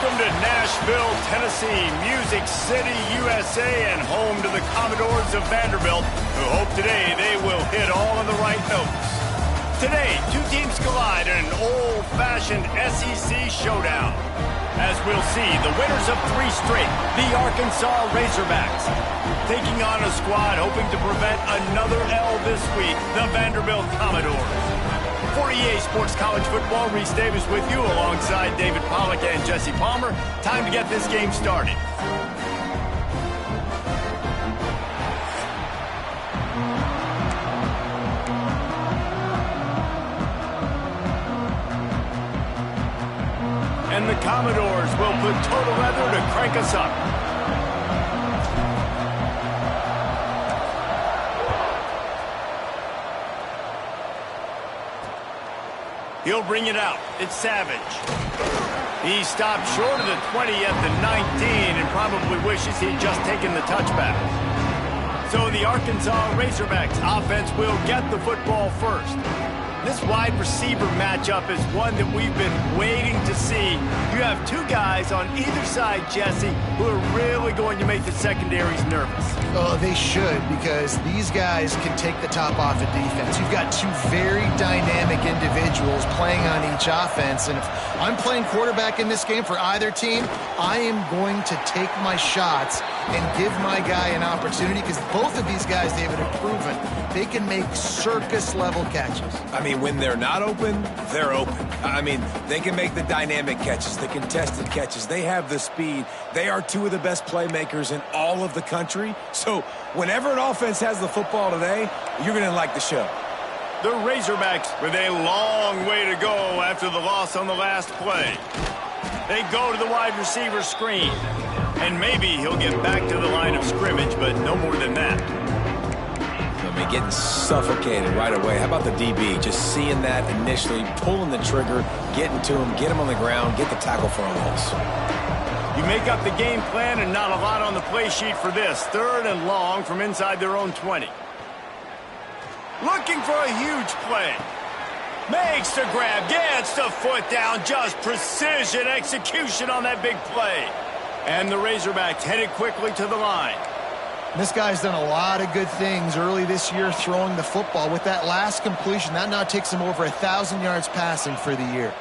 Welcome to Nashville, Tennessee, Music City, USA, and home to the Commodores of Vanderbilt, who hope today they will hit all of the right notes. Today, two teams collide in an old-fashioned SEC showdown. As we'll see, the winners of 3 straight, the Arkansas Razorbacks, taking on a squad hoping to prevent another L this week, the Vanderbilt Commodores. For EA Sports College Football, Reese Davis with you alongside David Pollack and Jesse Palmer. Time to get this game started. And the Commodores will put total leather to crank us up. He'll bring it out. It's Savage. He stopped short of the 20 at the 19 and probably wishes he'd just taken the touchback. So the Arkansas Razorbacks offense will get the football first. This wide receiver matchup is one that we've been waiting to see. You have 2 guys on either side, Jesse, who are really going to make the secondaries nervous. Oh, they should, because these guys can take the top off of defense. You've got 2 very dynamic individuals playing on each offense, and if I'm playing quarterback in this game for either team, I am going to take my shots and give my guy an opportunity, because both of these guys, David, have proven they can make circus-level catches. I mean, when they're not open, they're open. I mean, they can make the dynamic catches, the contested catches. They have the speed. They are 2 of the best playmakers in all of the country. So whenever an offense has the football today, you're going to like the show. The Razorbacks with a long way to go after the loss on the last play. They go to the wide receiver screen. And maybe he'll get back to the line of scrimmage, but no more than that. I mean, getting suffocated right away. How about the DB? Just seeing that initially, pulling the trigger, getting to him, get him on the ground, get the tackle for a loss. You make up the game plan and not a lot on the play sheet for this. 3rd and long from inside their own 20. Looking for a huge play. Makes the grab, gets the foot down, just precision execution on that big play. And the Razorbacks headed quickly to the line. This guy's done a lot of good things early this year throwing the football. With that last completion, that now takes him over 1,000 yards passing for the year.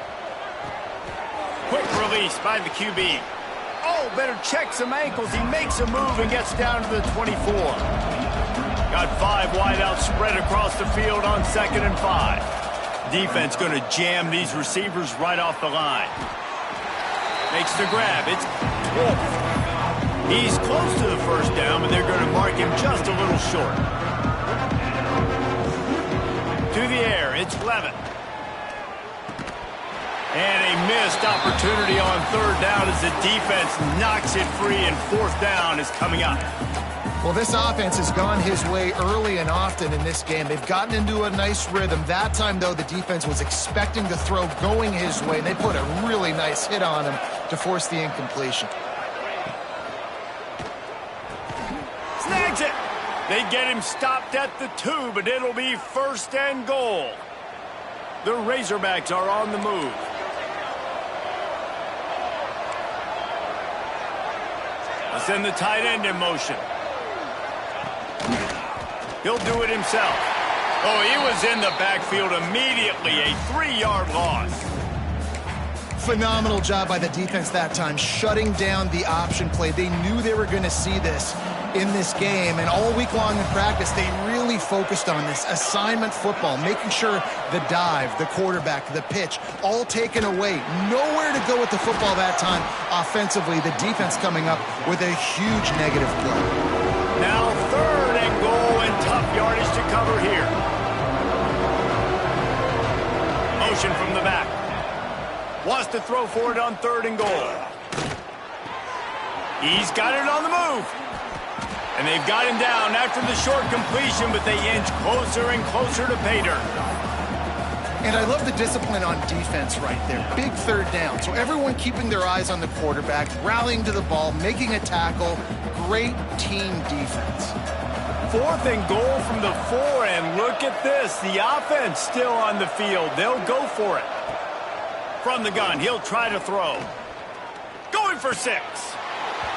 Quick release by the QB. Oh, better check some ankles. He makes a move and gets down to the 24. Got 5 wideouts spread across the field on 2nd and 5. Defense going to jam these receivers right off the line. Makes the grab. It's Wolf. He's close to the first down, but they're going to mark him just a little short. To the air, it's Levin. And a missed opportunity on 3rd down as the defense knocks it free, and 4th down is coming up. Well, this offense has gone his way early and often in this game. They've gotten into a nice rhythm. That time, though, the defense was expecting the throw going his way. They put a really nice hit on him to force the incompletion. Snags it. They get him stopped at the 2, but it'll be 1st and goal. The Razorbacks are on the move. I'll send the tight end in motion. He'll do it himself. Oh, he was in the backfield immediately. A 3-yard loss. Phenomenal job by the defense that time, shutting down the option play. They knew they were going to see this in this game, and all week long in practice, they really focused on this assignment football, making sure the dive, the quarterback, the pitch, all taken away. Nowhere to go with the football that time offensively. The defense coming up with a huge negative play. Now 3rd and goal, and tough yardage to cover here. Motion from the back. Wants to throw for it on 3rd and goal. He's got it on the move. And they've got him down after the short completion, but they inch closer and closer to pay dirt. And I love the discipline on defense right there. Big 3rd down. So everyone keeping their eyes on the quarterback, rallying to the ball, making a tackle. Great team defense. 4th and goal from the 4, and look at this. The offense still on the field. They'll go for it. From the gun, he'll try to throw. for 6.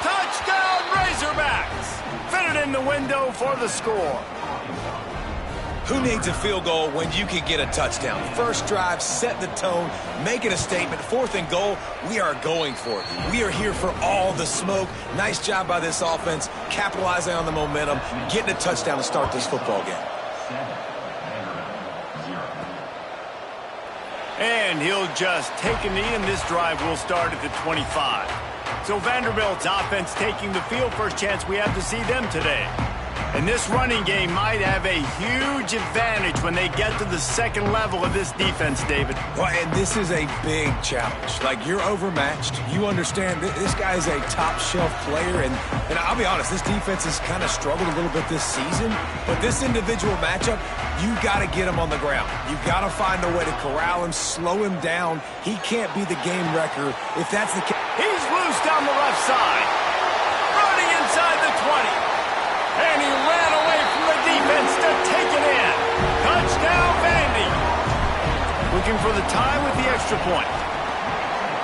Touchdown, Razorbacks! Fit it in the window for the score. Who needs a field goal when you can get a touchdown? First drive, set the tone, making a statement. 4th and goal, we are going for it. We are here for all the smoke. Nice job by this offense, capitalizing on the momentum, getting a touchdown to start this football game. And he'll just take a knee, and this drive will start at the 25. So Vanderbilt's offense taking the field. First chance we have to see them today. And this running game might have a huge advantage when they get to the second level of this defense, David. Well, and this is a big challenge. Like, you're overmatched. You understand this guy is a top-shelf player. And I'll be honest, this defense has kind of struggled a little bit this season. But this individual matchup, you got to get him on the ground. You got to find a way to corral him, slow him down. He can't be the game wrecker if that's the case. He's loose down the left side. Running inside the 20. And he ran away from the defense to take it in. Touchdown, Vandy. Looking for the tie with the extra point.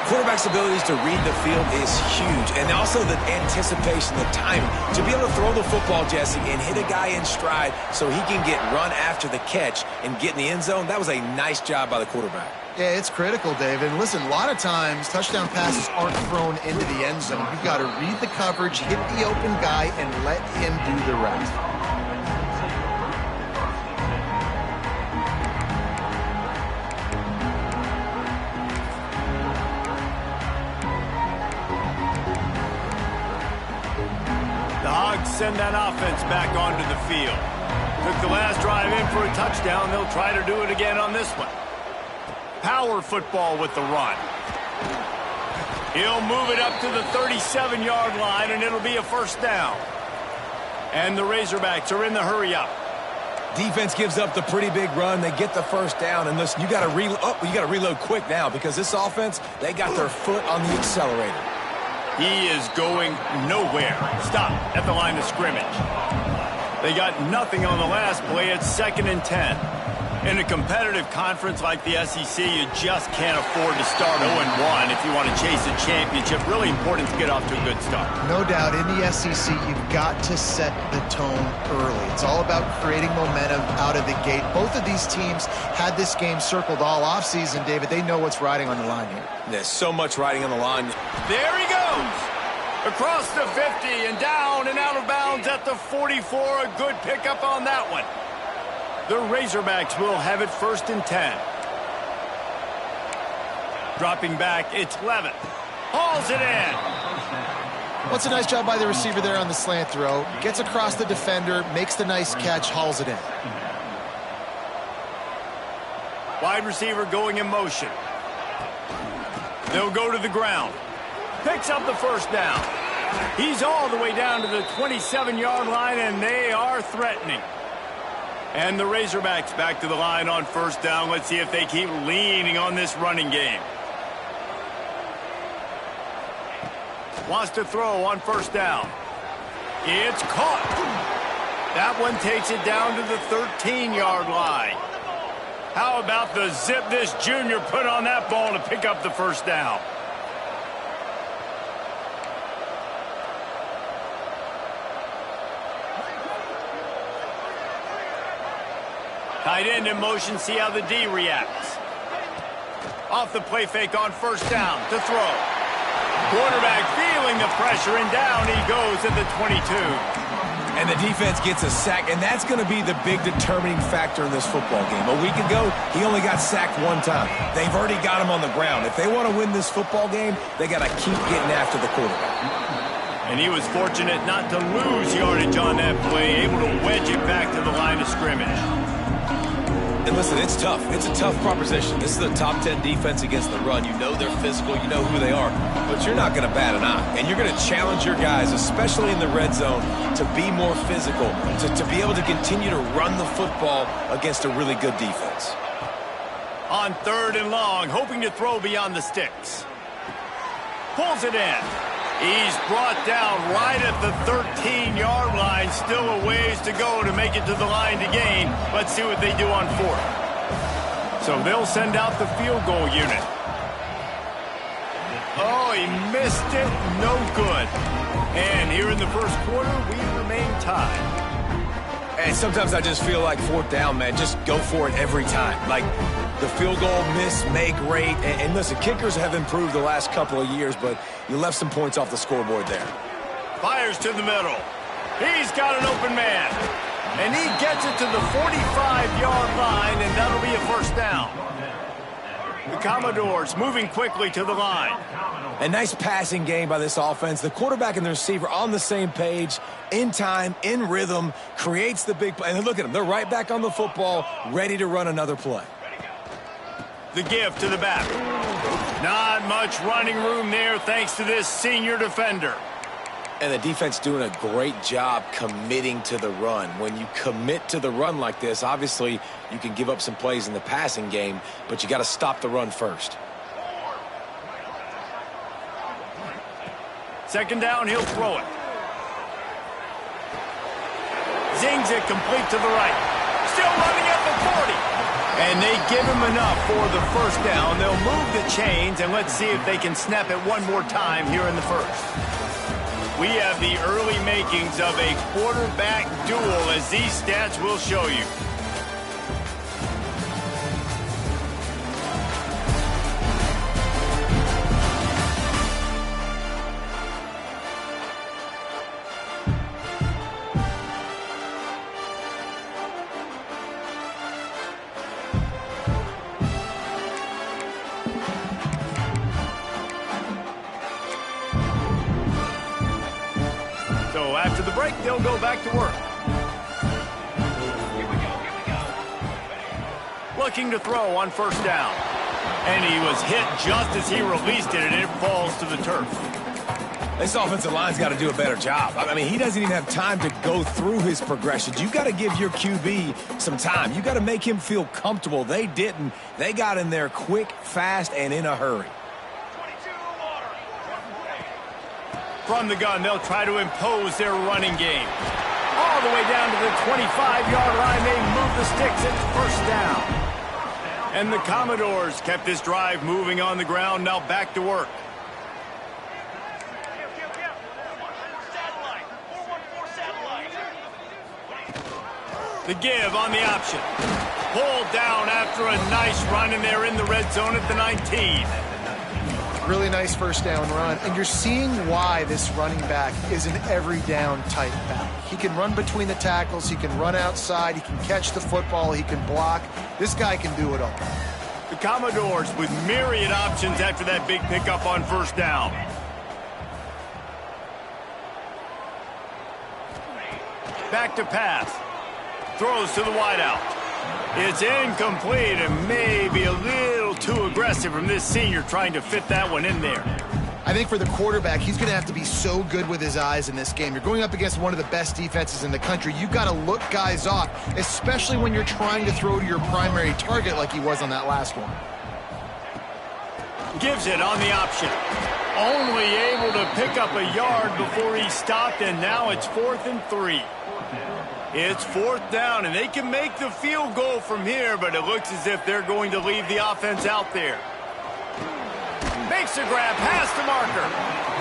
Quarterback's abilities to read the field is huge. And also the anticipation, the timing. To be able to throw the football, Jesse, and hit a guy in stride so he can get run after the catch and get in the end zone, that was a nice job by the quarterback. Yeah, it's critical, David. Listen, a lot of times touchdown passes aren't thrown into the end zone. You've got to read the coverage, hit the open guy, and let him do the rest. The Hogs send that offense back onto the field. Took the last drive in for a touchdown. They'll try to do it again on this one. Power football with the run. He'll move it up to the 37-yard line, and it'll be a first down. And the Razorbacks are in the hurry-up. Defense gives up the pretty big run. They get the first down, and listen, you got to reload quick now because this offense, they got their foot on the accelerator. He is going nowhere. Stop at the line of scrimmage. They got nothing on the last play. It's 2nd and 10. In a competitive conference like the SEC, you just can't afford to start 0-1 if you want to chase a championship. Really important to get off to a good start. No doubt, in the SEC, you've got to set the tone early. It's all about creating momentum out of the gate. Both of these teams had this game circled all offseason, David. They know what's riding on the line here. There's so much riding on the line. There he goes. Across the 50 and down and out of bounds at the 44. A good pickup on that one. The Razorbacks will have it 1st and 10. Dropping back, it's Levitt. Hauls it in. Well, it's a nice job by the receiver there on the slant throw. Gets across the defender, makes the nice catch, hauls it in. Wide receiver going in motion. They'll go to the ground. Picks up the first down. He's all the way down to the 27-yard line, and they are threatening. And the Razorbacks back to the line on first down. Let's see if they keep leaning on this running game. Wants to throw on first down. It's caught. That one takes it down to the 13-yard line. How about the zip this junior put on that ball to pick up the first down? Tight end in motion, see how the D reacts. Off the play fake on first down to throw. Quarterback feeling the pressure, and down he goes at the 22. And the defense gets a sack, and that's going to be the big determining factor in this football game. A week ago, he only got sacked one time. They've already got him on the ground. If they want to win this football game, they got to keep getting after the quarterback. And he was fortunate not to lose yardage on that play, able to wedge it back to the line of scrimmage. And listen, it's tough. It's a tough proposition. This is the top 10 defense against the run. You know they're physical. You know who they are. But you're not going to bat an eye. And you're going to challenge your guys, especially in the red zone, to be more physical, to be able to continue to run the football against a really good defense. On 3rd and long, hoping to throw beyond the sticks. Pulls it in. He's brought down right at the 13-yard line. Still a ways to go to make it to the line to gain. Let's see what they do on 4th. So they'll send out the field goal unit. Oh, he missed it. No good. And here in the first quarter, we remain tied. And sometimes I just feel like fourth down, man, just go for it every time. Like the field goal miss, make rate. And listen, kickers have improved the last couple of years, but you left some points off the scoreboard there. Fires to the middle. He's got an open man. And he gets it to the 45-yard line, and that'll be a first down. The Commodores moving quickly to the line. A nice passing game by this offense. The quarterback and the receiver on the same page, in time, in rhythm, creates the big play. And look at them. They're right back on the football, ready to run another play. The give to the back. Not much running room there thanks to this senior defender. And the defense doing a great job committing to the run. When you commit to the run like this, obviously you can give up some plays in the passing game, but you got to stop the run first. Second down, he'll throw it. Zings it complete to the right. Still running at the 40. And they give him enough for the first down. They'll move the chains, and let's see if they can snap it one more time here in the first. We have the early makings of a quarterback duel, as these stats will show you. So after the break, they'll go back to work. Looking to throw on first down. And he was hit just as he released it, and it falls to the turf. This offensive line's got to do a better job. I mean, he doesn't even have time to go through his progressions. You've got to give your QB some time. You've got to make him feel comfortable. They didn't. They got in there quick, fast, and in a hurry. From the gun, they'll try to impose their running game. All the way down to the 25-yard line, they move the sticks. It's first down. And the Commodores kept this drive moving on the ground. Now back to work. The give on the option. Pulled down after a nice run, and they're in the red zone at the 19. Really nice first down run, and you're seeing why this running back is an every down type back. He can run between the tackles, he can run outside, he can catch the football, he can block. This guy can do it all. The Commodores with myriad options after that big pickup on first down. Back to pass. Throws to the wideout. It's incomplete and maybe a little too aggressive from this senior trying to fit that one in there. I think for the quarterback, he's going to have to be so good with his eyes in this game. You're going up against one of the best defenses in the country. You've got to look guys off, especially when you're trying to throw to your primary target like he was on that last one. Gives it on the option. Only able to pick up a yard before he stopped, and now it's 4th and 3. It's fourth down, and they can make the field goal from here, but it looks as if they're going to leave the offense out there. Makes a grab past the marker.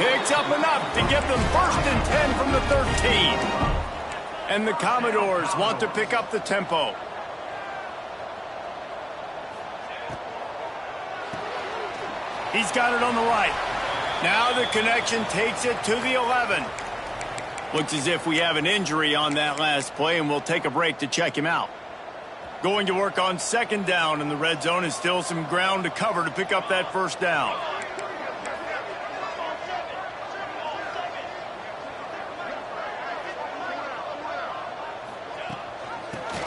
Picks up enough to give them 1st and 10 from the 13. And the Commodores want to pick up the tempo. He's got it on the right. Now the connection takes it to the 11. Looks as if we have an injury on that last play, and we'll take a break to check him out. Going to work on second down in the red zone, and still some ground to cover to pick up that first down.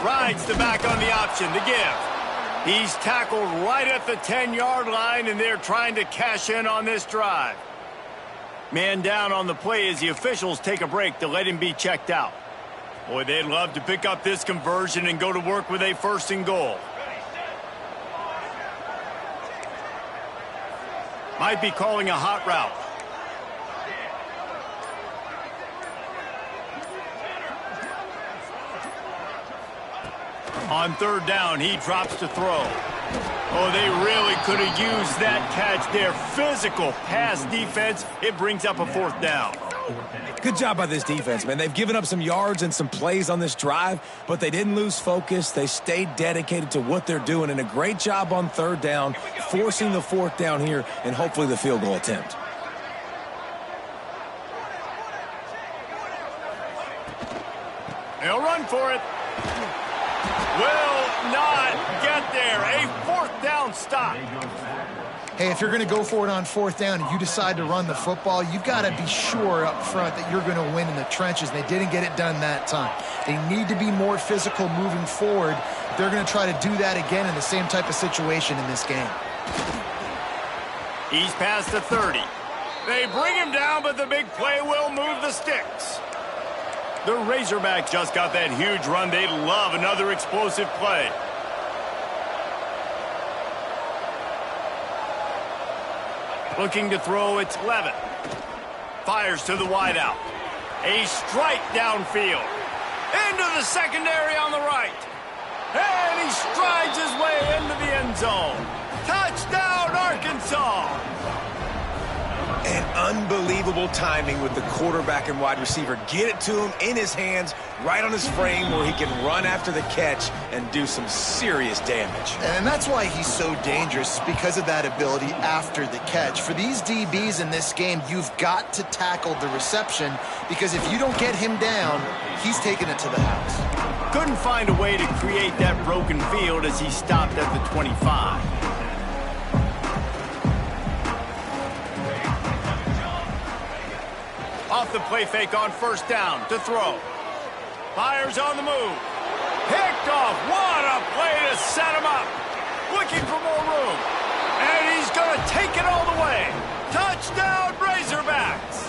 Rides the back on the option, the give. He's tackled right at the 10-yard line, and they're trying to cash in on this drive. Man down on the play as the officials take a break to let him be checked out. Boy, they'd love to pick up this conversion and go to work with a 1st and goal. Might be calling a hot route. On third down, he drops to throw. Oh, they really could have used that catch there. Physical pass defense. It brings up a 4th down. Good job by this defense, man. They've given up some yards and some plays on this drive, but they didn't lose focus. They stayed dedicated to what they're doing, and a great job on 3rd down, forcing the 4th down here, and hopefully the field goal attempt. They'll run for it. Will not get there. A 4th down stop. Hey, if you're going to go for it on 4th down and you decide to run the football, you've got to be sure up front that you're going to win in the trenches. They didn't get it done that time. They need to be more physical moving forward. They're going to try to do that again in the same type of situation in this game. He's past the 30. They bring him down, but the big play will move the sticks. The Razorbacks just got that huge run. They love another explosive play. Looking to throw, it's Levin. Fires to the wideout. A strike downfield. Into the secondary on the right. And he strides his way into the end zone. Touchdown, Arkansas! And unbelievable timing with the quarterback and wide receiver. Get it to him in his hands, right on his frame where he can run after the catch and do some serious damage. And that's why he's so dangerous, because of that ability after the catch. For these DBs in this game, you've got to tackle the reception, because if you don't get him down, he's taking it to the house. Couldn't find a way to create that broken field as he stopped at the 25. Off the play fake on 1st down to throw. Fires on the move. Picked off. What a play to set him up. Looking for more room. And he's going to take it all the way. Touchdown, Razorbacks.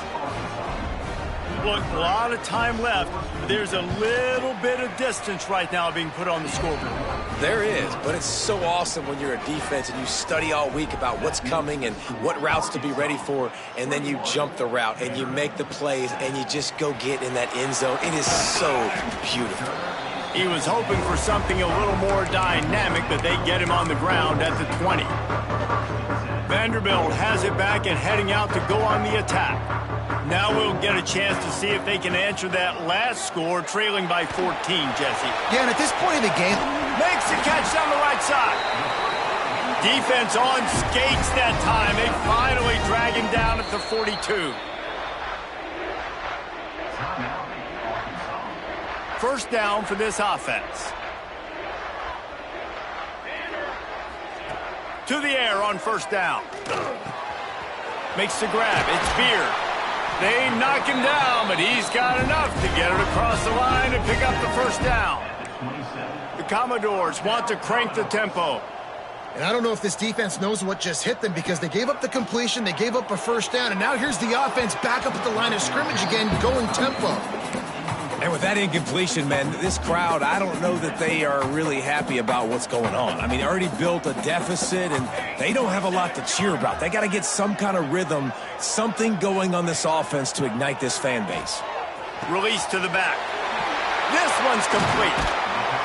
Look, a lot of time left. There's a little bit of distance right now being put on the scoreboard. There is, but it's so awesome when you're a defense and you study all week about what's coming and what routes to be ready for, and then you jump the route and you make the plays and you just go get in that end zone. It is so beautiful. He was hoping for something a little more dynamic, but they get him on the ground at the 20. Vanderbilt has it back and heading out to go on the attack. Now we'll get a chance to see if they can answer that last score, trailing by 14, Jesse. Yeah, and at this point in the game, makes the catch down the right side. Defense on skates that time. They finally drag him down at the 42. 1st down for this offense. To the air on 1st down. Makes the grab. It's Beard. They knock him down, but he's got enough to get it across the line and pick up the 1st down. The Commodores want to crank the tempo. and I don't know if this defense knows what just hit them, because they gave up the completion, they gave up a 1st down, and now here's the offense back up at the line of scrimmage again, going tempo. And with that incompletion, man, this crowd, I don't know that they are really happy about what's going on. I mean, they already built a deficit, and they don't have a lot to cheer about. They got to get some kind of rhythm, something going on this offense to ignite this fan base. Release to the back. This one's complete.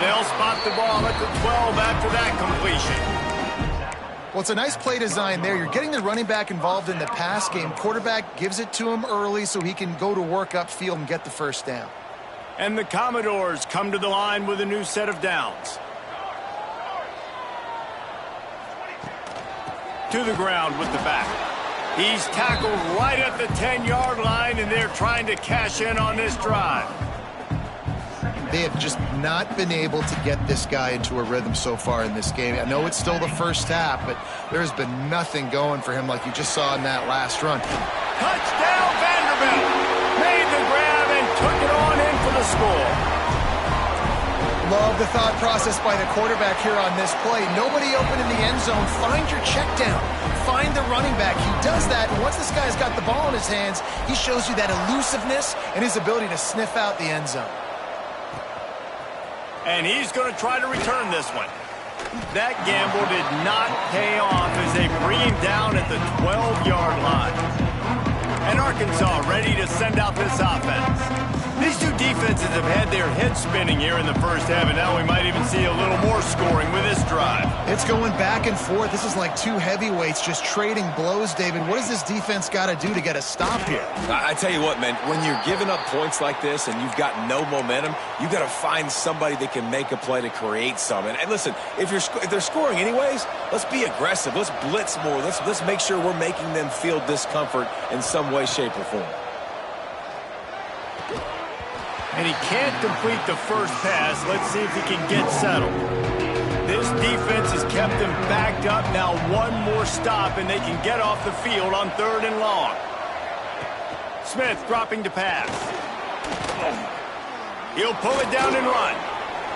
They'll spot the ball at the 12 after that completion. Well, it's a nice play design there. You're getting the running back involved in the pass game. Quarterback gives it to him early so he can go to work upfield and get the 1st down. And the Commodores come to the line with a new set of downs. To the ground with the back. He's tackled right at the 10-yard line, and they're trying to cash in on this drive. They have just not been able to get this guy into a rhythm so far in this game. I know it's still the first half, but there's been nothing going for him like you just saw in that last run. Touchdown, Vanderbilt! Made the grab and took it on in for the score. Love the thought process by the quarterback here on this play. Nobody open in the end zone. Find your check down. Find the running back. He does that, and once this guy's got the ball in his hands, he shows you that elusiveness and his ability to sniff out the end zone. And he's going to try to return this one. That gamble did not pay off as they bring him down at the 12-yard line. And Arkansas ready to send out this offense. These two defenses have had their hit head spinning here in the first half, and now we might even see a little more scoring with this drive. It's going back and forth. This is like two heavyweights just trading blows, David. What does this defense got to do to get a stop here? I tell you what, man, when you're giving up points like this and you've got no momentum, you got to find somebody that can make a play to create some. And listen, if they're scoring anyways, let's be aggressive. Let's blitz more. Let's make sure we're making them feel discomfort in some way, shape, or form. And he can't complete the first pass. Let's see if he can get settled. This defense has kept them backed up. Now one more stop, and they can get off the field on 3rd and long. Smith dropping to pass. He'll pull it down and run.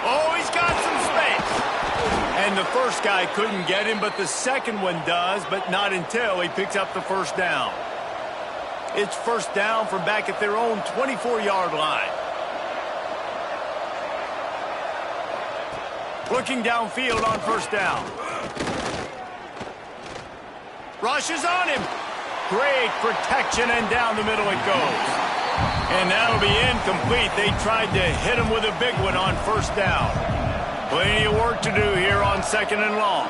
Oh, he's got some space. And the first guy couldn't get him, but the second one does, but not until he picks up the first down. It's first down from back at their own 24-yard line. Looking downfield on first down. Rushes on him. Great protection, and down the middle it goes. And that'll be incomplete. They tried to hit him with a big one on first down. Plenty of work to do here on 2nd and long.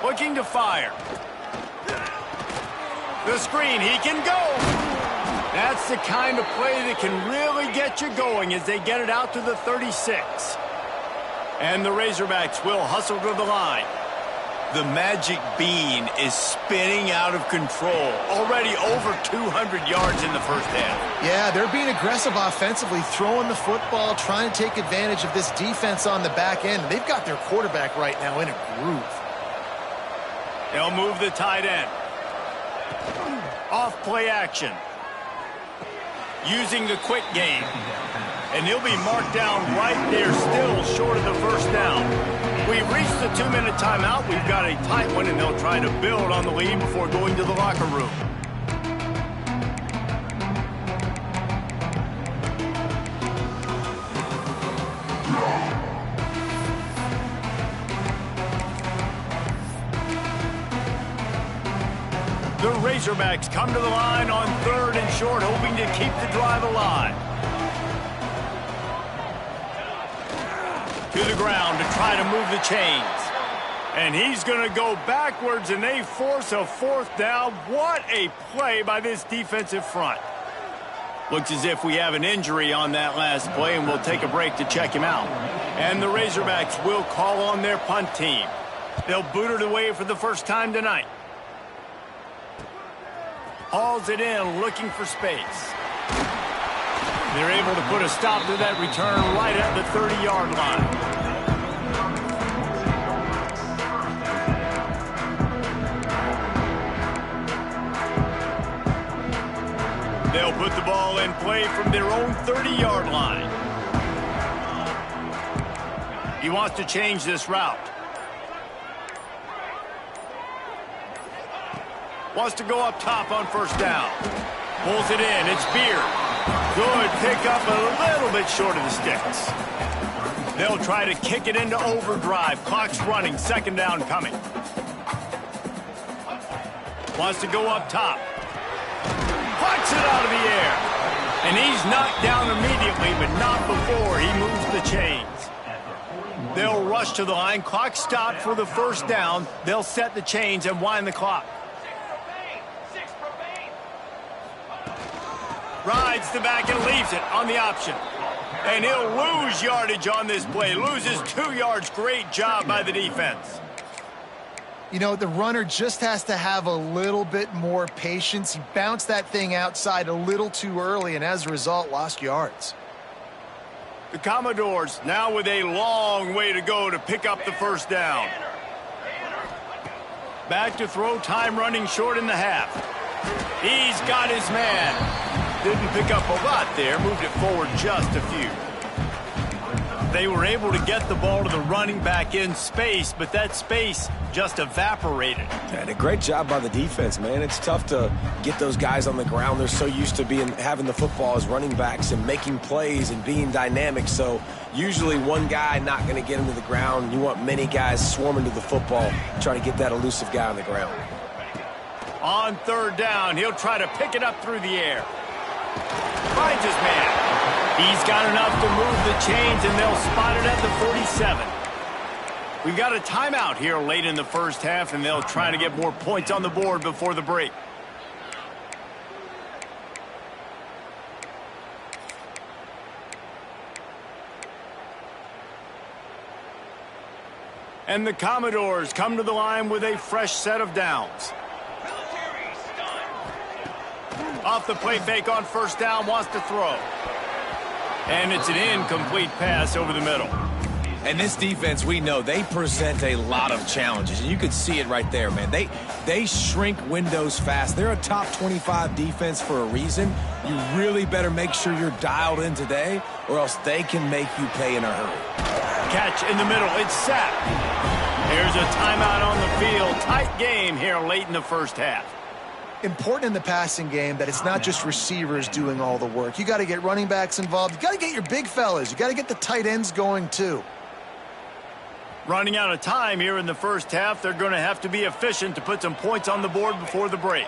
Looking to fire. The screen, he can go. That's the kind of play that can really get you going as they get it out to the 36. And the Razorbacks will hustle to the line. The magic bean is spinning out of control. Already over 200 yards in the first half. Yeah, they're being aggressive offensively, throwing the football, trying to take advantage of this defense on the back end. They've got their quarterback right now in a groove. They'll move the tight end. Off play action. Using the quick game. And he'll be marked down right there, still short of the first down. We've reached the 2-minute timeout. We've got a tight one, and they'll try to build on the lead before going to the locker room. The Razorbacks come to the line on 3rd and short, hoping to keep the drive alive. To the ground to try to move the chains. And he's going to go backwards, and they force a 4th down. What a play by this defensive front. Looks as if we have an injury on that last play, and we'll take a break to check him out. And the Razorbacks will call on their punt team. They'll boot it away for the first time tonight. Hauls it in, looking for space. They're able to put a stop to that return right at the 30-yard line. They'll put the ball in play from their own 30-yard line. He wants to change this route. Wants to go up top on first down. Pulls it in. It's Beard. Good pickup, a little bit short of the sticks. They'll try to kick it into overdrive. Clock's running. 2nd down coming. Wants to go up top. Puts it out of the air. And he's knocked down immediately, but not before he moves the chains. They'll rush to the line. Clock stopped for the first down. They'll set the chains and wind the clock. Rides the back and leaves it on the option. And he'll lose yardage on this play. Loses 2 yards. Great job by the defense. You know, the runner just has to have a little bit more patience. He bounced that thing outside a little too early, and as a result, lost yards. The Commodores now with a long way to go to pick up the first down. Back to throw, time running short in the half. He's got his man. Didn't pick up a lot there, moved it forward just a few. They were able to get the ball to the running back in space, but that space just evaporated. And a great job by the defense, man. It's tough to get those guys on the ground. They're so used to having the football as running backs and making plays and being dynamic. So usually one guy not going to get him to the ground. You want many guys swarming to the football, trying to get that elusive guy on the ground. On 3rd down, he'll try to pick it up through the air. finds his man. He's got enough to move the chains, and they'll spot it at the 47. We've got a timeout here late in the first half, and they'll try to get more points on the board before the break. And the Commodores come to the line with a fresh set of downs. Off the play fake on first down, wants to throw. And it's an incomplete pass over the middle. And this defense, we know, they present a lot of challenges. And you could see it right there, man. They shrink windows fast. They're a top 25 defense for a reason. You really better make sure you're dialed in today, or else they can make you pay in a hurry. Catch in the middle. It's sacked. There's a timeout on the field. Tight game here late in the first half. Important in the passing game that it's not just receivers doing all the work. You got to get running backs involved. You got to get your big fellas. You got to get the tight ends going too. Running out of time here in the first half. They're going to have to be efficient to put some points on the board before the break.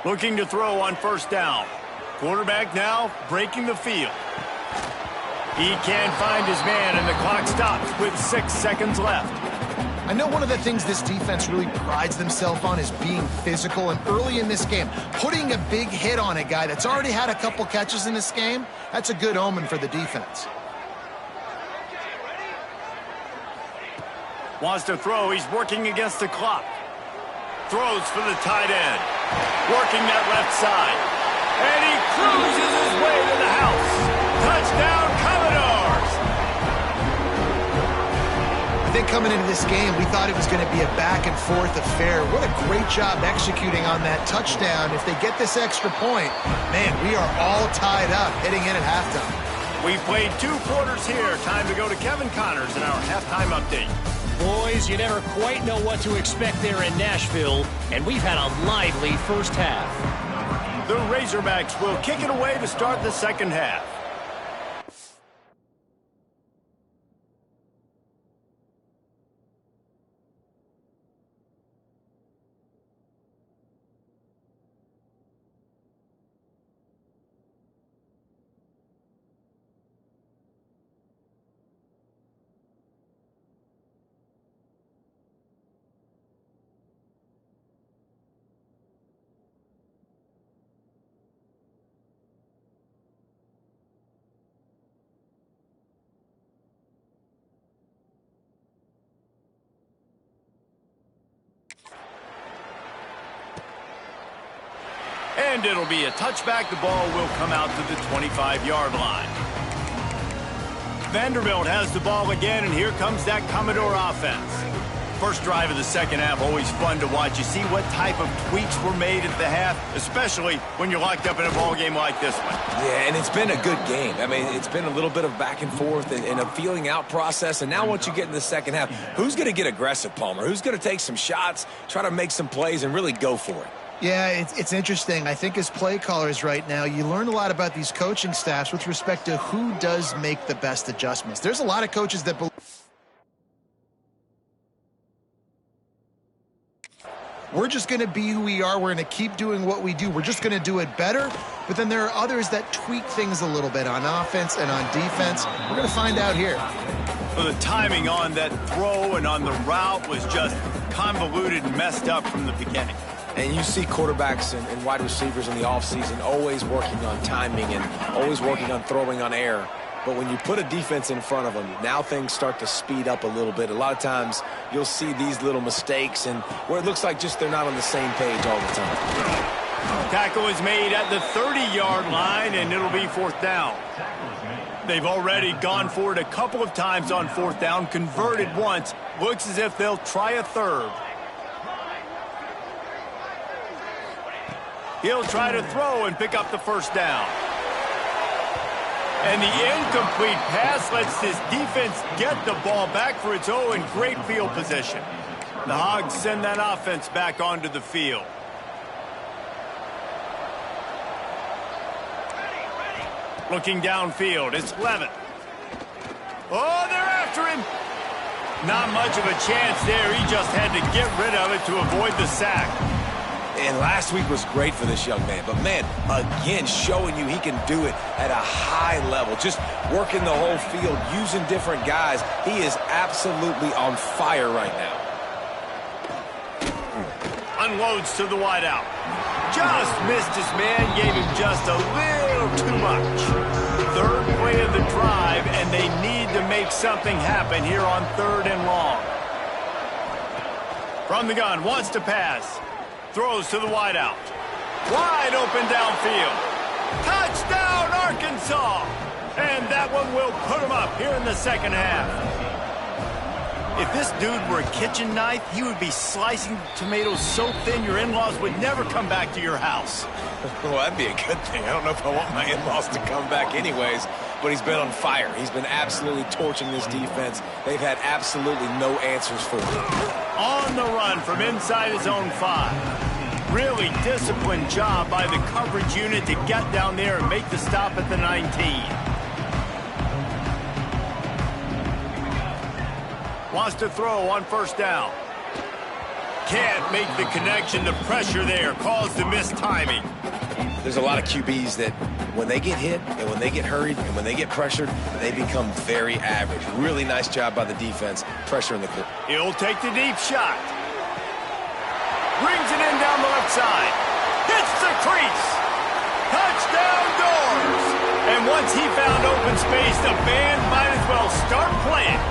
Looking to throw on first down. Quarterback now breaking the field. He can't find his man, and the clock stops with 6 seconds left. I know one of the things this defense really prides themselves on is being physical, and early in this game, putting a big hit on a guy that's already had a couple catches in this game, that's a good omen for the defense. Wants to throw. He's working against the clock. Throws for the tight end. Working that left side. And he cruises his way to the house. Touchdown, Commodores! I think coming into this game, we thought it was going to be a back-and-forth affair. What a great job executing on that touchdown. If they get this extra point, man, we are all tied up heading in at halftime. We played 2 quarters here. Time to go to Kevin Connors in our halftime update. Boys, you never quite know what to expect there in Nashville, and we've had a lively first half. The Razorbacks will kick it away to start the second half. And it'll be a touchback. The ball will come out to the 25-yard line. Vanderbilt has the ball again, and here comes that Commodore offense. First drive of the second half, always fun to watch. You see what type of tweaks were made at the half, especially when you're locked up in a ball game like this one. Yeah, and it's been a good game. I mean, it's been a little bit of back and forth and a feeling out process. And now once you get in the second half, who's going to get aggressive, Palmer? Who's going to take some shots, try to make some plays, and really go for it? Yeah, it's interesting. I think as play callers right now, you learn a lot about these coaching staffs with respect to who does make the best adjustments. There's a lot of coaches that believe we're just going to be who we are. We're going to keep doing what we do. We're just going to do it better. But then there are others that tweak things a little bit on offense and on defense. We're going to find out here. Well, the timing on that throw and on the route was just convoluted and messed up from the beginning. And you see quarterbacks and wide receivers in the offseason always working on timing and always working on throwing on air. But when you put a defense in front of them, now things start to speed up a little bit. A lot of times you'll see these little mistakes and where it looks like just they're not on the same page all the time. Tackle is made at the 30-yard line, and it'll be fourth down. They've already gone for it a couple of times on fourth down, converted once. Looks as if they'll try a third. He'll try to throw and pick up the first down. And the incomplete pass lets this defense get the ball back for its own great field position. The Hogs send that offense back onto the field. Looking downfield, it's Levitt. Oh, they're after him. Not much of a chance there. He just had to get rid of it to avoid the sack. And last week was great for this young man. But, man, again, showing you he can do it at a high level. Just working the whole field, using different guys. He is absolutely on fire right now. Unloads to the wideout. Just missed his man, gave him just a little too much. Third play of the drive, and they need to make something happen here on 3rd and long. From the gun, wants to pass. Throws to the wideout. Wide open downfield. Touchdown, Arkansas! And that one will put him up here in the second half. If this dude were a kitchen knife, he would be slicing tomatoes so thin your in-laws would never come back to your house. Well, that'd be a good thing. I don't know if I want my in-laws to come back anyways, but he's been on fire. He's been absolutely torching this defense. They've had absolutely no answers for him. On the run from inside his own 5. Really disciplined job by the coverage unit to get down there and make the stop at the 19. Wants to throw on 1st down. Can't make the connection. The pressure there caused the missed timing. There's a lot of QBs that when they get hit and when they get hurried and when they get pressured, they become very average. Really nice job by the defense, pressuring the quarterback. He'll take the deep shot. Brings it in down the left side. Hits the crease. Touchdown Doors. And once he found open space, the band might as well start playing.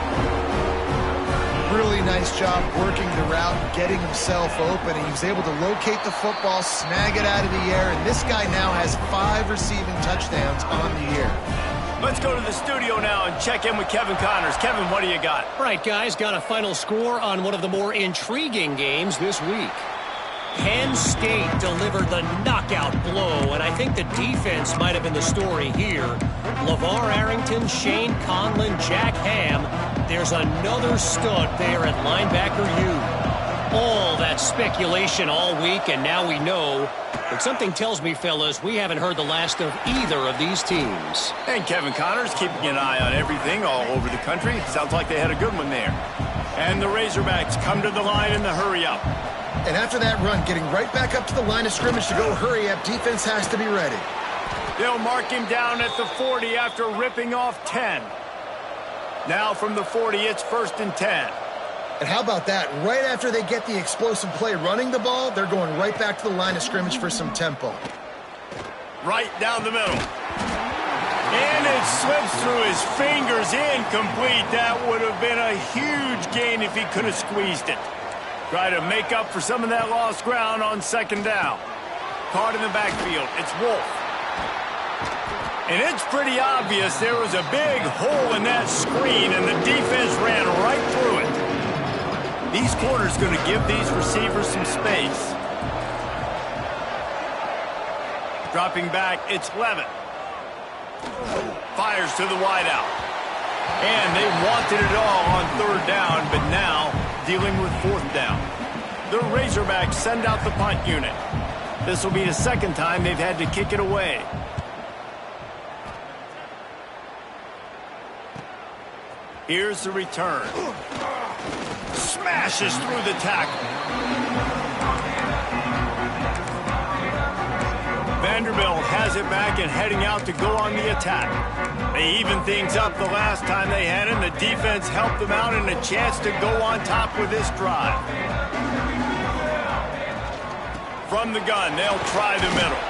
Really nice job working the route, getting himself open, and he was able to locate the football, snag it out of the air, and this guy now has 5 receiving touchdowns on the year. Let's go to the studio now and check in with Kevin Connors. Kevin, what do you got? All right, guys, got a final score on one of the more intriguing games this week. Penn State delivered the knockout blow, and I think the defense might have been the story here. LeVar Arrington, Shane Conlon, Jack Ham. There's another stud there at linebacker U. All that speculation all week, and now we know. But something tells me, fellas, we haven't heard the last of either of these teams. And Kevin Connors keeping an eye on everything all over the country. Sounds like they had a good one there. And the Razorbacks come to the line in the hurry-up. And after that run, getting right back up to the line of scrimmage to go hurry up, defense has to be ready. They'll mark him down at the 40 after ripping off 10. Now from the 40, it's 1st and 10. And how about that? Right after they get the explosive play running the ball, they're going right back to the line of scrimmage for some tempo. Right down the middle. And it slips through his fingers, incomplete. That would have been a huge gain if he could have squeezed it. Try to make up for some of that lost ground on 2nd down. Caught in the backfield. It's Wolf. And it's pretty obvious there was a big hole in that screen, and the defense ran right through it. These corners going to give these receivers some space. Dropping back, it's Levitt. Fires to the wideout. And they wanted it all on 3rd down, but now dealing with 4th down. The Razorbacks send out the punt unit. This will be the 2nd time they've had to kick it away. Here's the return. Smashes through the tackle. Vanderbilt has it back and heading out to go on the attack. They even things up the last time they had him. The defense helped them out and a chance to go on top with this drive. From the gun, they'll try the middle.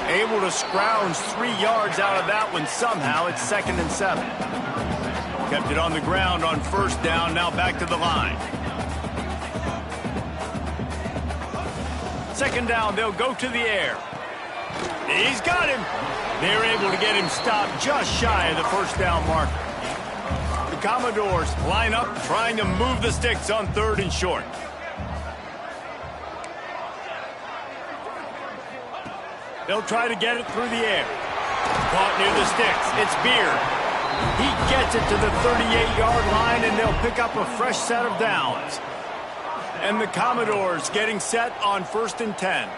Able to scrounge 3 yards out of that one somehow. It's 2nd and 7. Kept it on the ground on 1st down, now back to the line. 2nd down, they'll go to the air. He's got him. They're able to get him stopped just shy of the 1st down marker. The Commodores line up, trying to move the sticks on 3rd and short. They'll try to get it through the air. Caught near the sticks. It's Beard. He gets it to the 38-yard line, and they'll pick up a fresh set of downs. And the Commodores getting set on 1st and 10.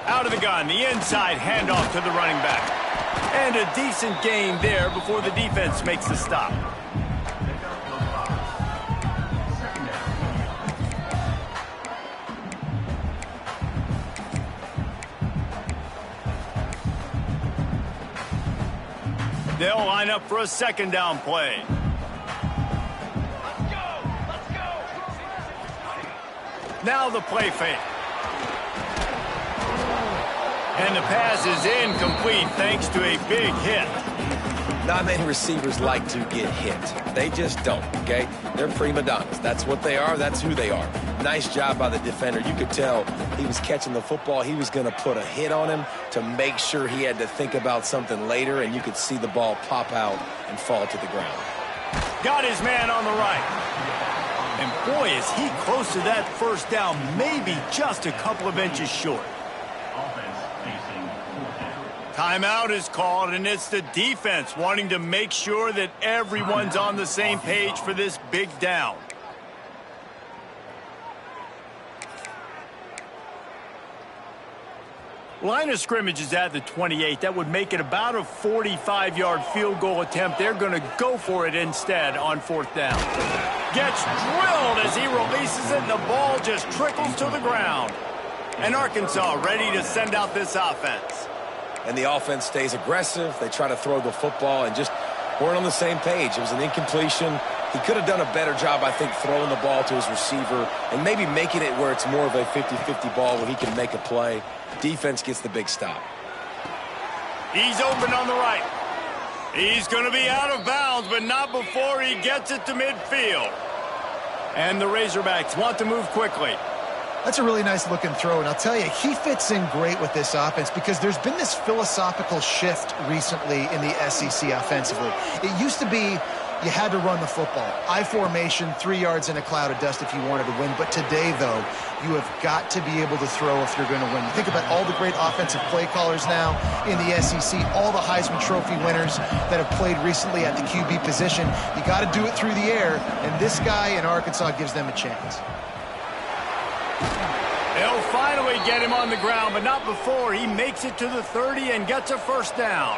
Out of the gun, the inside handoff to the running back. And a decent gain there before the defense makes the stop. They'll line up for a second down play. Let's go! Let's go! Now the play fake. And the pass is incomplete thanks to a big hit. Not many receivers like to get hit. They just don't, okay? They're prima donnas. That's what they are. That's who they are. Nice job by the defender. You could tell he was catching the football. He was going to put a hit on him to make sure he had to think about something later, and you could see the ball pop out and fall to the ground. Got his man on the right. And boy, is he close to that first down, maybe just a couple of inches short. Timeout is called, and it's the defense wanting to make sure that everyone's on the same page for this big down. Line of scrimmage is at the 28. That would make it about a 45-yard field goal attempt. They're going to go for it instead on fourth down. Gets drilled as he releases it, and the ball just trickles to the ground. And Arkansas ready to send out this offense. And the offense stays aggressive. They try to throw the football and just weren't on the same page. It was an incompletion. He could have done a better job, I think, throwing the ball to his receiver and maybe making it where it's more of a 50-50 ball where he can make a play. Defense gets the big stop. He's open on the right. He's going to be out of bounds, but not before he gets it to midfield. And the Razorbacks want to move quickly. That's a really nice looking throw, and I'll tell you, he fits in great with this offense because there's been this philosophical shift recently in the SEC offensively. It used to be you had to run the football. I formation, 3 yards in a cloud of dust if you wanted to win. But today, though, you have got to be able to throw if you're going to win. You think about all the great offensive play callers now in the SEC, all the Heisman Trophy winners that have played recently at the QB position. You got to do it through the air, and this guy in Arkansas gives them a chance. They'll finally get him on the ground, but not before he makes it to the 30 and gets a first down.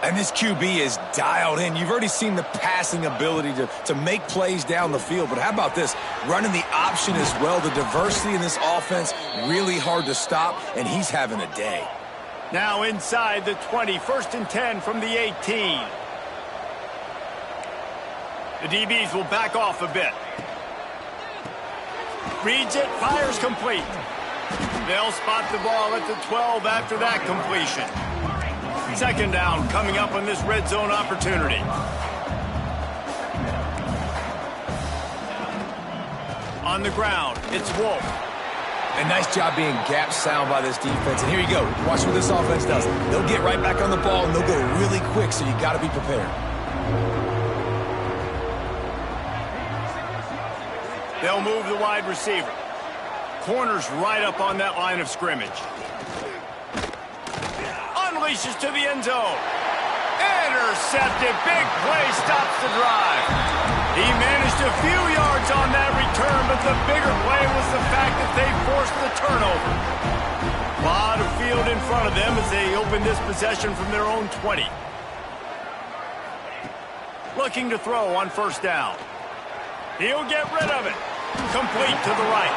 And this QB is dialed in. You've already seen the passing ability to make plays down the field. But how about this? Running the option as well. The diversity in this offense, really hard to stop, and he's having a day. Now inside the 20, 1st and 10 from the 18. The DBs will back off a bit. Reads it, fires complete. They'll spot the ball at the 12 after that completion. Second down coming up on this red zone opportunity. On the ground, it's Wolf. A nice job being gap sound by this defense. And here you go. Watch what this offense does. They'll get right back on the ball, and they'll go really quick, so you got to be prepared. They'll move the wide receiver. Corner's right up on that line of scrimmage. Unleashes to the end zone. Intercepted. Big play stops the drive. He managed a few yards on that return, but the bigger play was the fact that they forced the turnover. A lot of field in front of them as they open this possession from their own 20. Looking to throw on first down. He'll get rid of it. Complete to the right.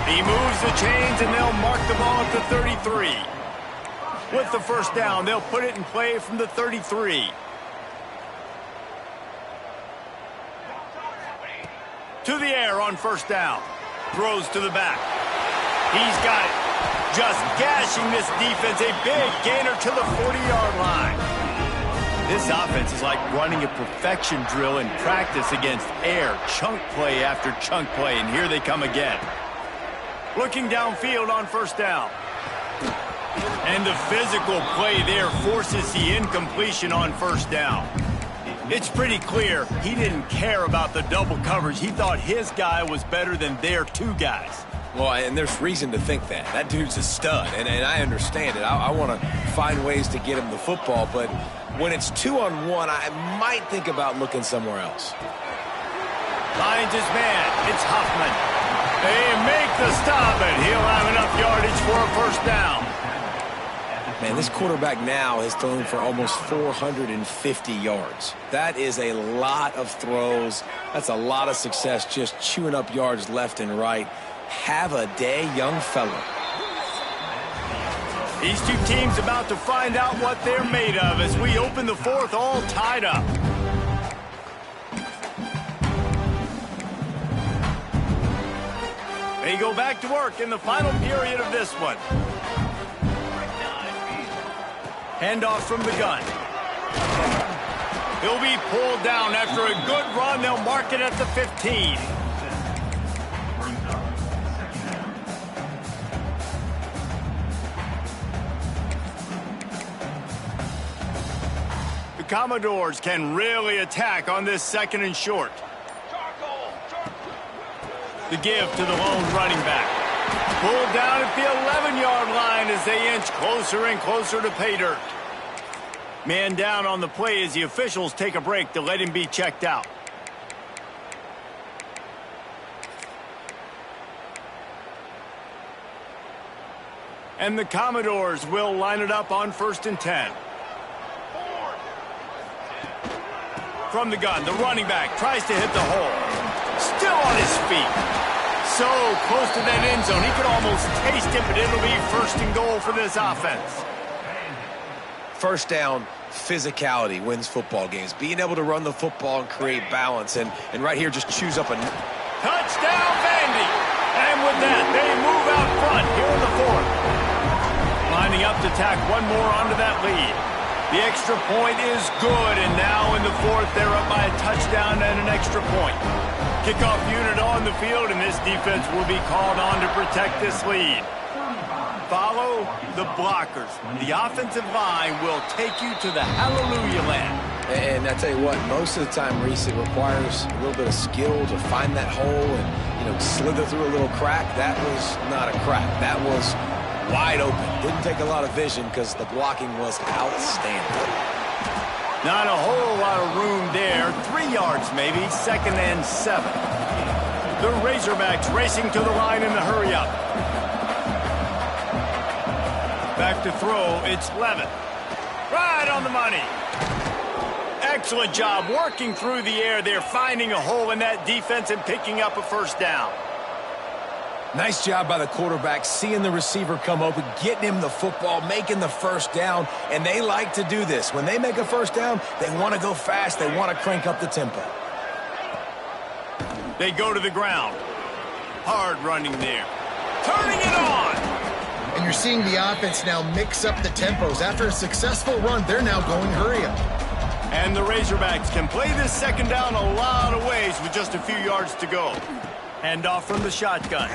He moves the chains, and they'll mark the ball at the 33. With the first down, they'll put it in play from the 33. To the air on first down. Throws to the back. He's got it. Just gashing this defense. A big gainer to the 40-yard line. This offense is like running a perfection drill in practice against air. Chunk play after chunk play, and here they come again. Looking downfield on first down. And the physical play there forces the incompletion on first down. It's pretty clear he didn't care about the double coverage. He thought his guy was better than their two guys. Well, and there's reason to think that. That dude's a stud, and I understand it. I want to find ways to get him the football, but when it's 2-on-1, I might think about looking somewhere else. Finds his man. It's Huffman. They make the stop, and he'll have enough yardage for a first down. Man, this quarterback now has thrown for almost 450 yards. That is a lot of throws. That's a lot of success, just chewing up yards left and right. Have a day, young fella. These two teams about to find out what they're made of as we open the fourth all tied up. They go back to work in the final period of this one. Handoff from the gun. He'll be pulled down after a good run. They'll mark it at the 15. The Commodores can really attack on this second and short. The give to the lone running back. Pulled down at the 11-yard line as they inch closer and closer to pay dirt. Man down on the play as the officials take a break to let him be checked out. And the Commodores will line it up on 1st and 10. From the gun, the running back tries to hit the hole. Still on his feet. So close to that end zone, he could almost taste it, but it'll be 1st and goal for this offense. First down, physicality wins football games. Being able to run the football and create balance. And right here, just choose up a... Touchdown, Vandy! And with that, they move out front here in the fourth. Lining up to tack one more onto that lead. The extra point is good, and now in the fourth, they're up by a touchdown and an extra point. Kickoff unit on the field, and this defense will be called on to protect this lead. Follow the blockers. The offensive line will take you to the hallelujah land. And I tell you what, most of the time, Reese, it requires a little bit of skill to find that hole and, slither through a little crack. That was not a crack. That was wide open. Didn't take a lot of vision because the blocking was outstanding. Not a whole lot of room there. 3 yards maybe, 2nd and 7. The Razorbacks racing to the line in the hurry-up. Back to throw, it's Levin. Right on the money. Excellent job working through the air there, finding a hole in that defense and picking up a 1st down. Nice job by the quarterback, seeing the receiver come open, getting him the football, making the 1st down, and they like to do this. When they make a 1st down, they want to go fast, they want to crank up the tempo. They go to the ground. Hard running there. Turning it on! And you're seeing the offense now mix up the tempos. After a successful run, they're now going hurry up. And the Razorbacks can play this 2nd down a lot of ways with just a few yards to go. Handoff from the shotgun.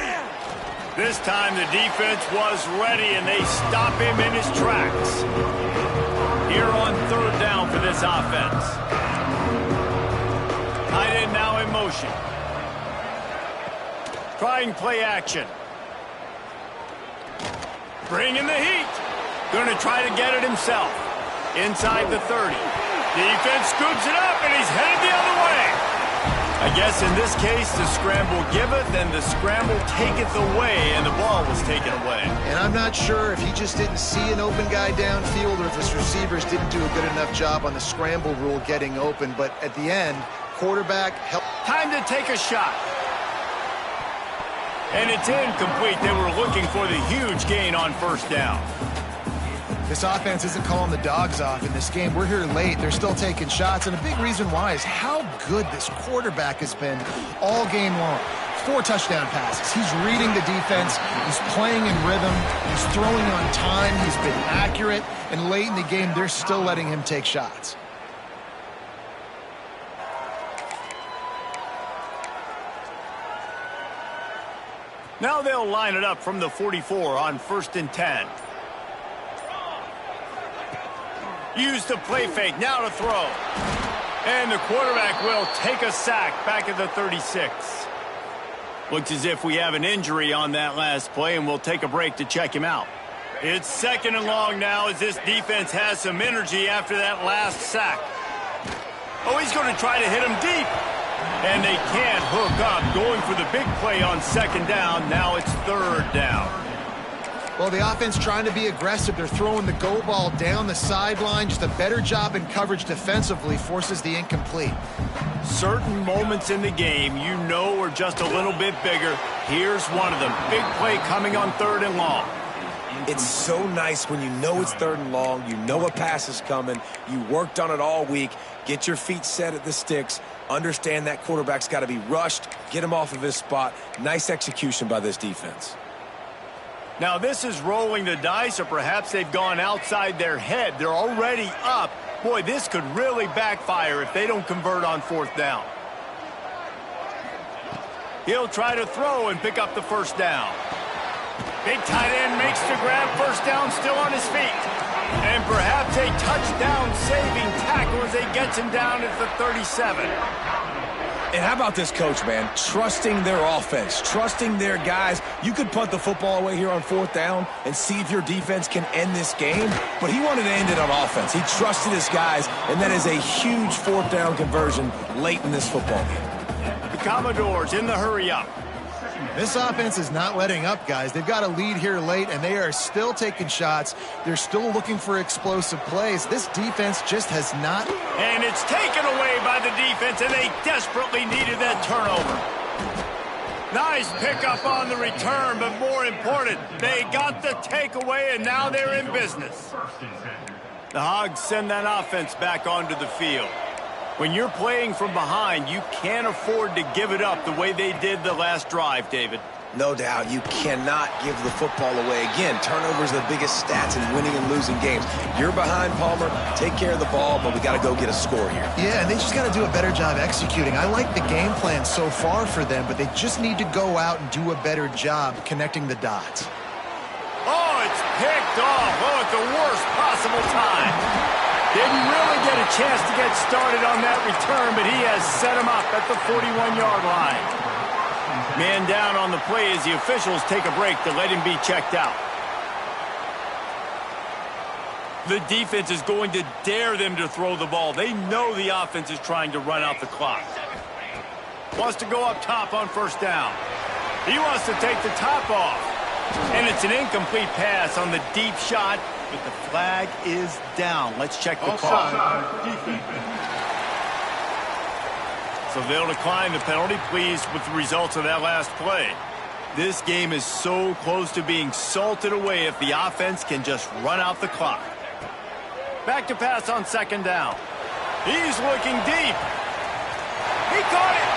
This time the defense was ready and they stop him in his tracks. Here on 3rd down for this offense. Tight end now in motion. Trying play action. Bringing the heat. Going to try to get it himself. Inside the 30. Defense scoops it up and he's headed the other way. I guess in this case, the scramble giveth and the scramble taketh away, and the ball was taken away. And I'm not sure if he just didn't see an open guy downfield or if his receivers didn't do a good enough job on the scramble rule getting open. But at the end, quarterback helped. Time to take a shot. And it's incomplete. They were looking for the huge gain on 1st down. This offense isn't calling the dogs off in this game. We're here late. They're still taking shots, and a big reason why is how good this quarterback has been all game long. 4 touchdown passes. He's reading the defense. He's playing in rhythm. He's throwing on time. He's been accurate, and late in the game, they're still letting him take shots. Now they'll line it up from the 44 on 1st and 10. Use the play fake, now to throw. And the quarterback will take a sack back at the 36. Looks as if we have an injury on that last play, and we'll take a break to check him out. It's 2nd and long now as this defense has some energy after that last sack. Oh, he's going to try to hit him deep. And they can't hook up, going for the big play on 2nd down. Now it's 3rd down. Well, the offense trying to be aggressive. They're throwing the go ball down the sideline. Just a better job in coverage defensively forces the incomplete. Certain moments in the game you know are just a little bit bigger. Here's one of them. Big play coming on 3rd and long. It's so nice when you know it's 3rd and long, you know a pass is coming, you worked on it all week, get your feet set at the sticks, understand that quarterback's got to be rushed, get him off of his spot. Nice execution by this defense. Now this is rolling the dice, or perhaps they've gone outside their head. They're already up. Boy, this could really backfire if they don't convert on 4th down. He'll try to throw and pick up the 1st down. Big tight end makes the grab, 1st down, still on his feet. And perhaps a touchdown-saving tackle as he gets him down at the 37. And how about this coach, man? Trusting their offense, trusting their guys. You could punt the football away here on 4th down and see if your defense can end this game, but he wanted to end it on offense. He trusted his guys, and that is a huge 4th down conversion late in this football game. The Commodores in the hurry-up. This offense is not letting up, guys. They've got a lead here late, and they are still taking shots. They're still looking for explosive plays. This defense just has not. And it's taken away by the defense, and they desperately needed that turnover. Nice pickup on the return, but more important, they got the takeaway, and now they're in business. The Hogs send that offense back onto the field. When you're playing from behind, you can't afford to give it up the way they did the last drive, David. No doubt, you cannot give the football away. Again, turnovers are the biggest stats in winning and losing games. You're behind, Palmer. Take care of the ball, but we got to go get a score here. Yeah, and they just got to do a better job executing. I like the game plan so far for them, but they just need to go out and do a better job connecting the dots. Oh, it's picked off. Oh, at the worst possible time. Didn't really get a chance to get started on that return, but he has set him up at the 41-yard line. Man down on the play as the officials take a break to let him be checked out. The defense is going to dare them to throw the ball. They know the offense is trying to run out the clock. Wants to go up top on 1st down. He wants to take the top off. And it's an incomplete pass on the deep shot, but the flag is down. Let's check the call. So they'll decline the penalty, pleased with the results of that last play. This game is so close to being salted away if the offense can just run out the clock. Back to pass on 2nd down. He's looking deep. He caught it,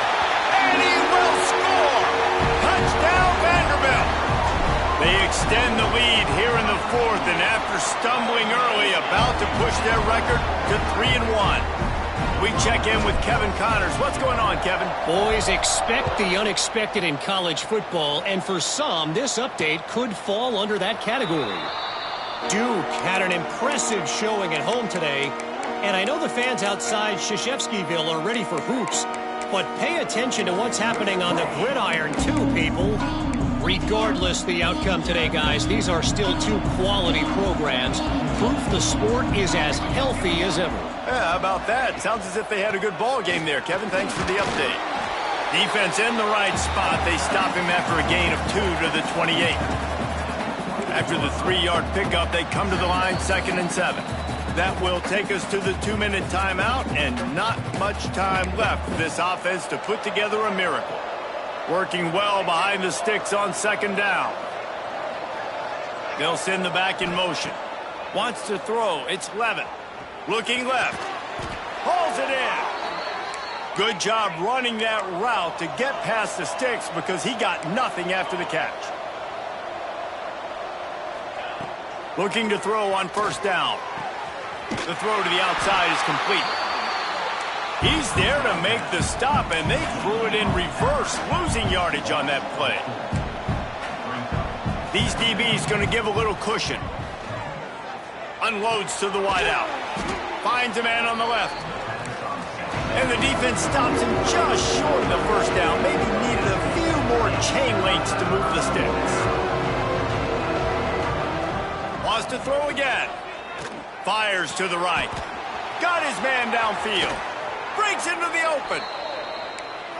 and he will score. Touchdown, Vanderbilt. They extend the lead here in the 4th, and after stumbling early, about to push their record to 3-1. We check in with Kevin Connors. What's going on, Kevin? Boys, expect the unexpected in college football, and for some, this update could fall under that category. Duke had an impressive showing at home today, and I know the fans outside Krzyzewskiville are ready for hoops, but pay attention to what's happening on the gridiron too, people. Regardless the outcome today, guys, these are still 2 quality programs. Proof the sport is as healthy as ever. Yeah, how about that? Sounds as if they had a good ball game there, Kevin. Thanks for the update. Defense in the right spot. They stop him after a gain of 2 to the 28. After the 3-yard pickup, they come to the line 2nd and 7. That will take us to the 2-minute timeout, and not much time left for this offense to put together a miracle. Working well behind the sticks on 2nd down. They'll send the back in motion. Wants to throw. It's Levin. Looking left. Hauls it in. Good job running that route to get past the sticks because he got nothing after the catch. Looking to throw on 1st down. The throw to the outside is complete. He's there to make the stop, and they threw it in reverse, losing yardage on that play. These DBs going to give a little cushion. Unloads to the wideout. Finds a man on the left. And the defense stops him just short of the 1st down. Maybe needed a few more chain links to move the sticks. Wants to throw again. Fires to the right. Got his man downfield. Breaks into the open.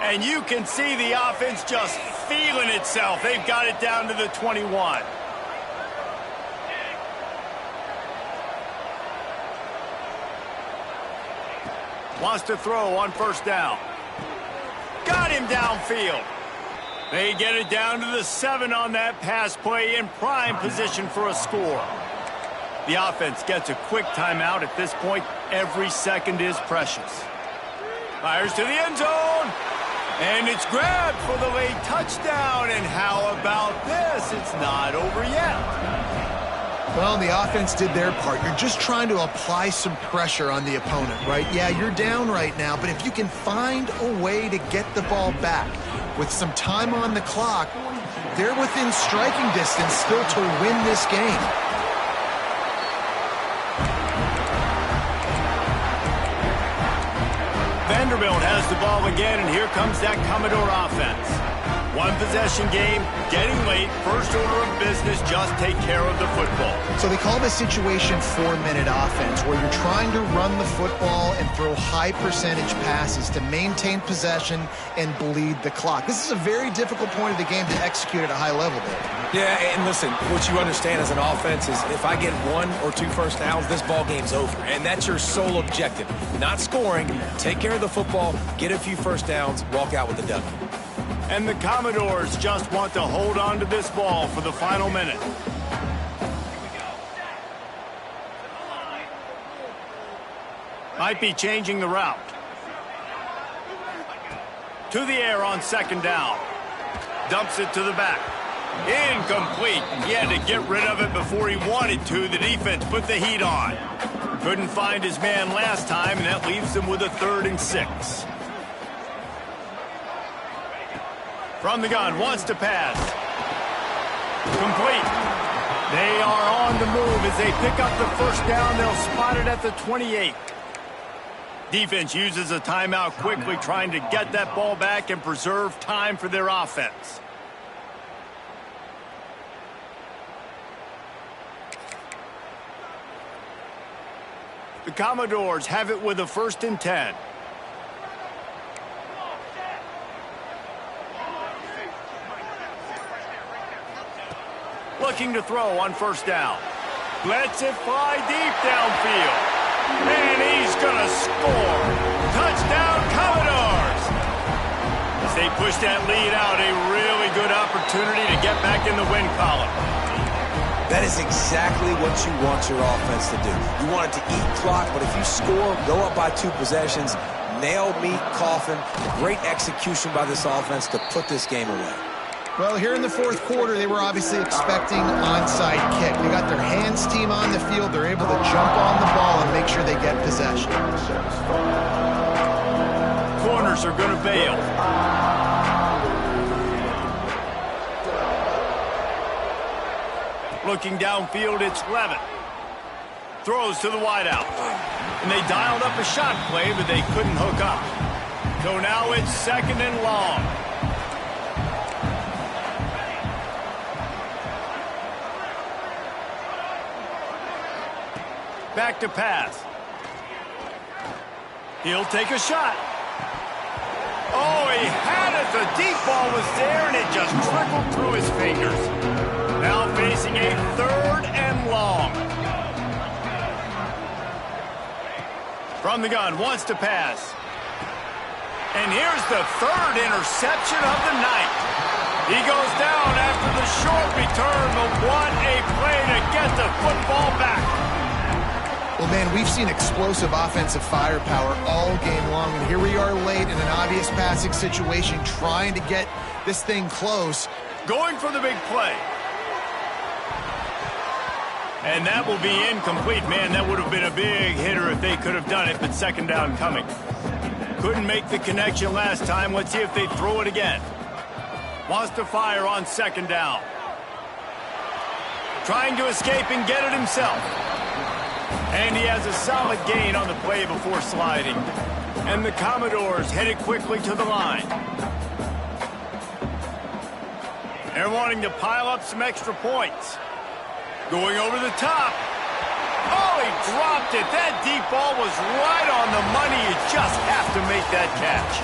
And you can see the offense just feeling itself. They've got it down to the 21. Wants to throw on first down. Got him downfield. They get it down to the 7 on that pass play in prime position for a score. The offense gets a quick timeout at this point. Every second is precious. Fires to the end zone. And it's grabbed for the late touchdown. And how about this? It's not over yet. Well, the offense did their part. You're just trying to apply some pressure on the opponent, right? Yeah, you're down right now, but if you can find a way to get the ball back with some time on the clock, they're within striking distance still to win this game. Vanderbilt has the ball again, and here comes that Commodore offense. One possession game, getting late, first order of business, just take care of the football. So they call this situation 4-minute offense, where you're trying to run the football and throw high percentage passes to maintain possession and bleed the clock. This is a very difficult point of the game to execute at a high level, Dave. Yeah, and listen, what you understand as an offense is if I get 1 or 2 first downs, this ball game's over. And that's your sole objective. Not scoring, take care of the football, get a few first downs, walk out with a W. And the Commodores just want to hold on to this ball for the final minute. Might be changing the route. To the air on second down. Dumps it to the back. Incomplete. He had to get rid of it before he wanted to. The defense put the heat on. Couldn't find his man last time, and that leaves him with a 3rd and 6. From the gun, wants to pass. Complete. They are on the move as they pick up the first down. They'll spot it at the 28. Defense uses a timeout quickly, trying to get that ball back and preserve time for their offense. The Commodores have it with a 1st and 10. Looking to throw on first down. Lets it fly deep downfield. And he's going to score. Touchdown, Commodores. As they push that lead out, a really good opportunity to get back in the win column. That is exactly what you want your offense to do. You want it to eat clock, but if you score, go up by 2 possessions, nail meat coffin. Great execution by this offense to put this game away. Well, here in the 4th quarter, they were obviously expecting onside kick. They got their hands team on the field. They're able to jump on the ball and make sure they get possession. Corners are going to bail. Looking downfield, it's Levitt. Throws to the wideout. And they dialed up a shot play, but they couldn't hook up. So now it's 2nd and long. Back to pass. He'll take a shot. Oh, he had it. The deep ball was there, and it just trickled through his fingers. Now facing a 3rd and long. From the gun, wants to pass. And here's the 3rd interception of the night. He goes down after the short return, but what a play to get the football back. Well, man, we've seen explosive offensive firepower all game long, and here we are late in an obvious passing situation, trying to get this thing close. Going for the big play. And that will be incomplete. Man, that would have been a big hitter if they could have done it, but 2nd down coming. Couldn't make the connection last time. Let's see if they throw it again. Wants to fire on 2nd down. Trying to escape and get it himself. And he has a solid gain on the play before sliding. And the Commodores headed quickly to the line. They're wanting to pile up some extra points. Going over the top. Oh, he dropped it. That deep ball was right on the money. You just have to make that catch.